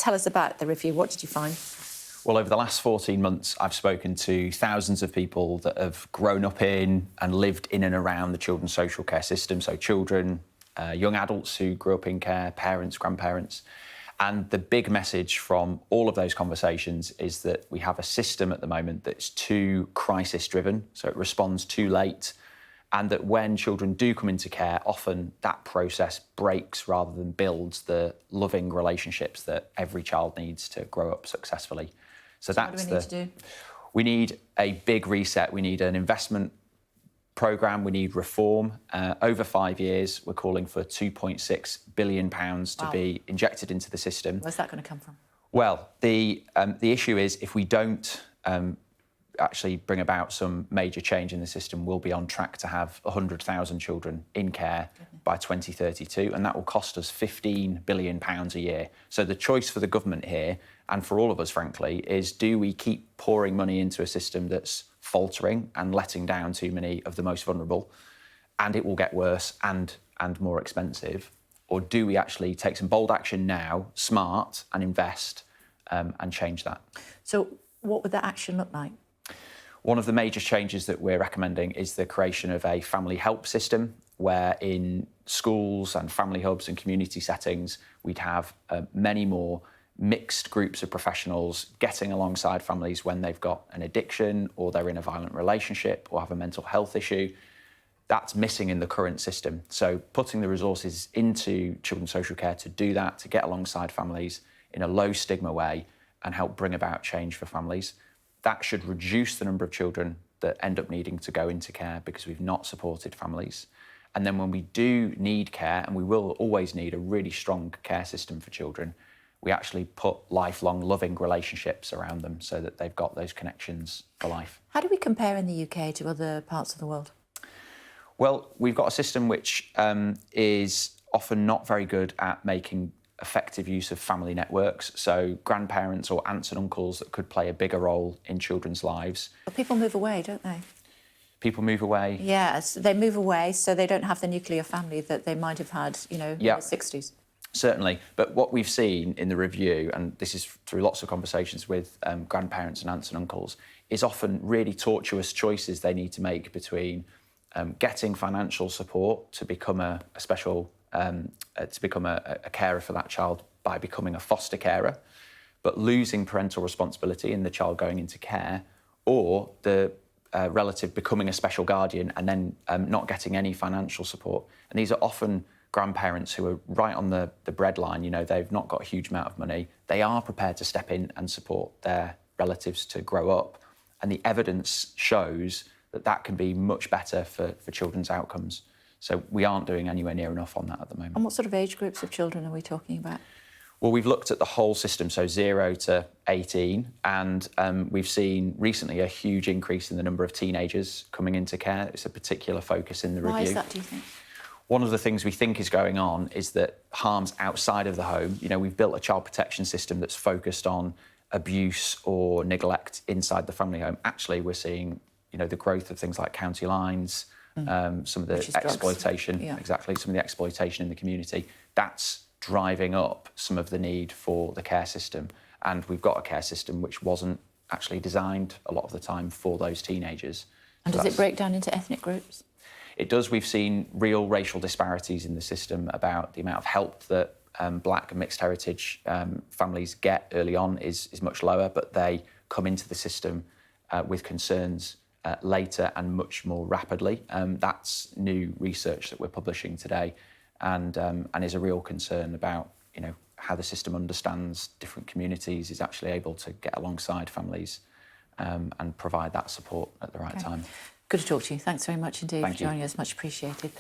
tell us about the review. What did you find? Well, over the last 14 months, I've spoken to thousands of people that have grown up in and lived in and around the children's social care system, so children, young adults who grew up in care, parents, grandparents. And the big message from all of those conversations is that we have a system at the moment that's too crisis-driven, so it responds too late, and that when children do come into care, often that process breaks rather than builds the loving relationships that every child needs to grow up successfully. So what do we need to do? We need a big reset. We need an investment programme. We need reform. Over 5 years, we're calling for £2.6 billion to be injected into the system. Where's that going to come from? Well, the issue is if we don't actually bring about some major change in the system, we'll be on track to have 100,000 children in care by 2032, and that will cost us £15 billion a year. So the choice for the government here, and for all of us, frankly, is do we keep pouring money into a system that's faltering and letting down too many of the most vulnerable, and it will get worse and more expensive, or do we actually take some bold action now, smart, and invest and change that? So what would that action look like? One of the major changes that we're recommending is the creation of a family help system where in schools and family hubs and community settings, we'd have many more mixed groups of professionals getting alongside families when they've got an addiction or they're in a violent relationship or have a mental health issue. That's missing in the current system. So putting the resources into children's social care to do that, to get alongside families in a low stigma way and help bring about change for families, that should reduce the number of children that end up needing to go into care because we've not supported families. And then when we do need care, and we will always need a really strong care system for children, we actually put lifelong loving relationships around them so that they've got those connections for life. How do we compare in the UK to other parts of the world? Well, we've got a system which is often not very good at making effective use of family networks, so grandparents or aunts and uncles that could play a bigger role in children's lives. But people move away, don't they? People move away? Yes, they move away so they don't have the nuclear family that they might have had, in the 60s. Certainly, but what we've seen in the review, and this is through lots of conversations with grandparents and aunts and uncles, is often really tortuous choices they need to make between getting financial support to become a carer for that child by becoming a foster carer, but losing parental responsibility in the child going into care, or the relative becoming a special guardian and then not getting any financial support. And these are often grandparents who are right on the breadline. They've not got a huge amount of money. They are prepared to step in and support their relatives to grow up. And the evidence shows that that can be much better for children's outcomes. So we aren't doing anywhere near enough on that at the moment. And what sort of age groups of children are we talking about? Well, we've looked at the whole system, so 0 to 18, and we've seen recently a huge increase in the number of teenagers coming into care. It's a particular focus in the review. Why is that, do you think? One of the things we think is going on is that harms outside of the home, we've built a child protection system that's focused on abuse or neglect inside the family home. Actually, we're seeing, the growth of things like county lines, some of the exploitation, some of the exploitation in the community. That's driving up some of the need for the care system. And we've got a care system which wasn't actually designed a lot of the time for those teenagers. And does it break down into ethnic groups? It does. We've seen real racial disparities in the system about the amount of help that black and mixed heritage families get early on is much lower, but they come into the system with concerns later and much more rapidly. That's new research that we're publishing today, and is a real concern about how the system understands different communities, is actually able to get alongside families and provide that support at the right time. Good to talk to you. Thanks very much indeed Thank for joining us. Much appreciated.